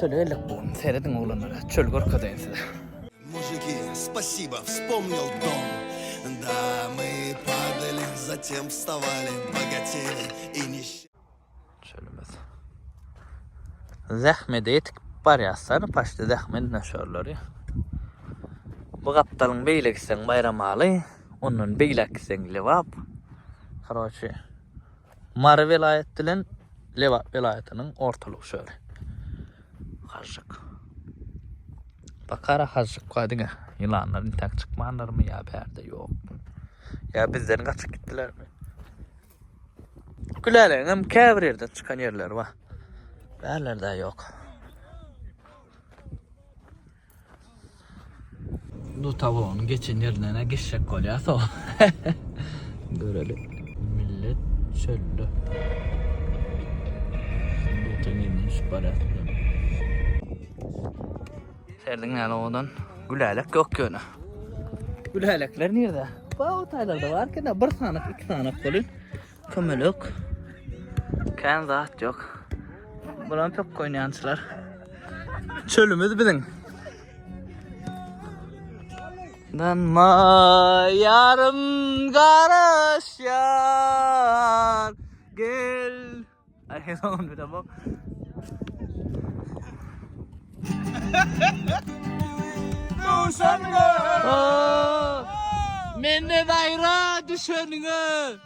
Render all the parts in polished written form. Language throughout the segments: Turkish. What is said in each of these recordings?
Çöl elek buğun, seyredin oğlanlara. Çöl gorkadayın size. Мужики, спасибо, вспомнил дом. Да, мы падали, затем вставали, богатели и нищие. Çölümüz. Zahmede yetik bar yazsar, paşta zahmed nöşörleri. Bu kaptalın beylek sen bayramalı, onun beylek sen levap. Karoçi, Mar velayetilen Levap velayetinin ortalığı şöyle. Hacık. Bakara hacık koydun ha. Yılanların tek çıkmanlar mı ya berde yok. Ya bizlerin kaçıp gittiler mi? Gülerler hem kevr yerden çıkan yerler var. Berlerde yok. Bu tavuğun geçen yerine geçecek kolyası o. Görelim. Millet çöllü. Bu tenginin süparatlı. Serdin yani odan gülerlik yok yönü. Gülerlikler nerede? Bu otaylarda var ki de bir tane iki tane kolun. Kömülük. Kan zat yok. Bulan pek oynayançılar. Çölümüz bizim. Danma yarım karış yar. Gel. Ay zaman bir de bu. Menne dayra düşönüngö.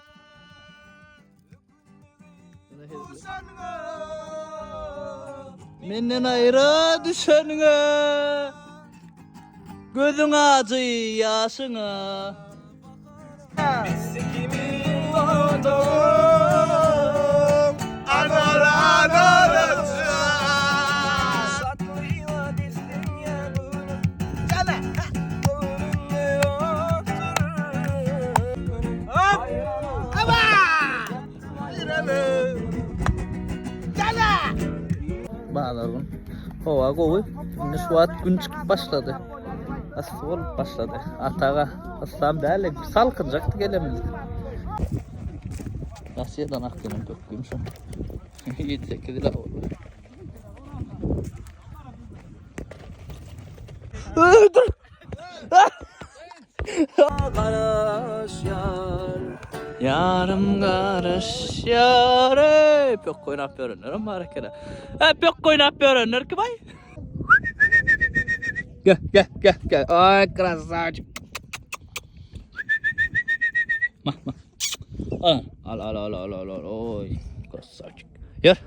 Menne dayra düşönüngö. Gözün acı yaşına. Bağlarım. Hava kovu. Şimdi suat gün çıkıp başladı. Asıl olup başladı. Atağa aslan böyle salkınacaktı gelemedi. Asya'dan aklının kökküyüm şu. 7-8 lira oldu. Dur! Karış yar. Yarım karış yar. Pek oynap öğrenir ama harekete. Pek oynap öğrenir ki bay. Gel. Ay krasavcık. Mah. Al. Oy krasavcık. Yer.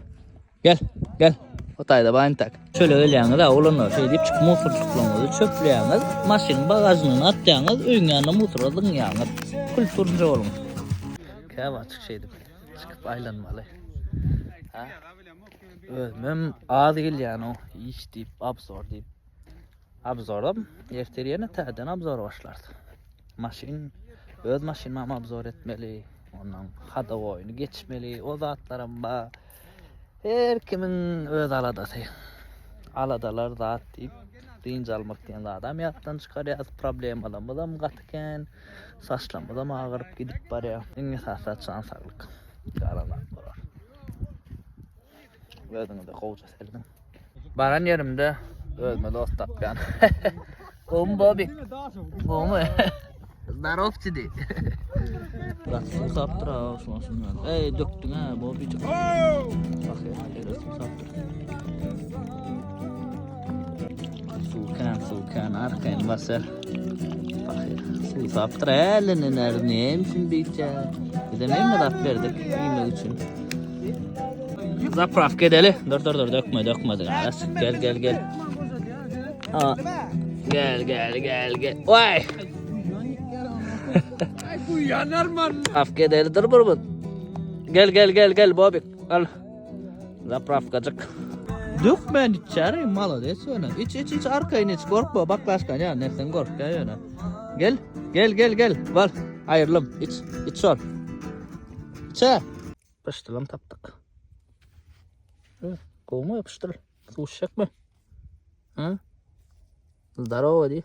Gel. Otayda bayın tak. Şöyle öyleyiniz da oğlanlar şey deyip çıkıp musurluklarınızı çöpleyiniz. Maşinin bagajını atlayınız. Öyün yanına musurladın yağınız. Kültürünce olun. Kâv açık şeydim. Çıkıp aylanmalı. Ha? Ölmem ağır değil yani o. İş deyip, abzor deyip. Abzordum. Yefteriyene təhdən abzor başlardı. Maşin, öz maşinamı abzor etmeli. Ondan hada oyunu geçmeli. O zatlarım ba. Her kimin öz aladası. Aladalar zat deyip. Deyince almak diyen adam yattan çıkarıyor. Problem adamı katıken. Saçlamı da ağırıp gidip barıyor. En esası çan sağlık. Garanlar var. Özünü de kovuca serdim. Baran yerimde. Ölme dostum yani. Oğlum Bobby. Oğlum. Zdarov dedi. Ratsın saptıra olsun. Ey döktün ha Bobby'cim. Bak ya ratsın saptıra. Sulkan arkayın basar. Bak ya su saptıra elini neymişsin beyce. Demeyim mi laf verdik yemek için. Zapraf gedeli. Dur dökme. Gel. Aa, gel. Vay. Ay bu yanar man. Afke delidir burbun. Gel Bobby. Al. Zapraf gacık. Dökmen içeri malı de söyle. İç arkayın iç korkma baklaşkan ya neften kork ya yana. Gel. Var. Hayırlım iç sor. İçe. Başlayalım taptık. Kovma yapıştır. Su uçacak mı? Ha? Здорово, ди.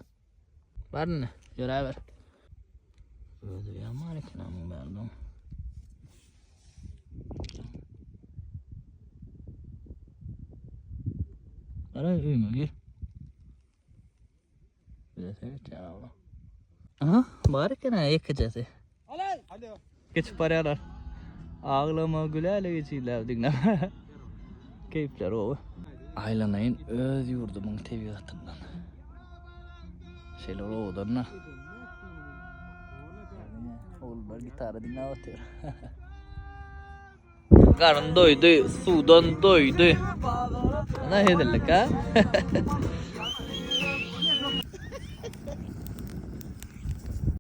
Var mı? Görev ver. Öyle ya marikina mı verdim? Ara uyuma gir. Evet ya. Aha bari kana yakacağız. Hadi. Geçip paralar. Ağlama gülerle geçiyorlar dinle. Keyifler o. Aylanayın öz yurdumun tabiatından. Şeyler oğlanla. Oğullar gitarı dinle atıyor. Karın doydu, sudan doydu. Ne edelim ha?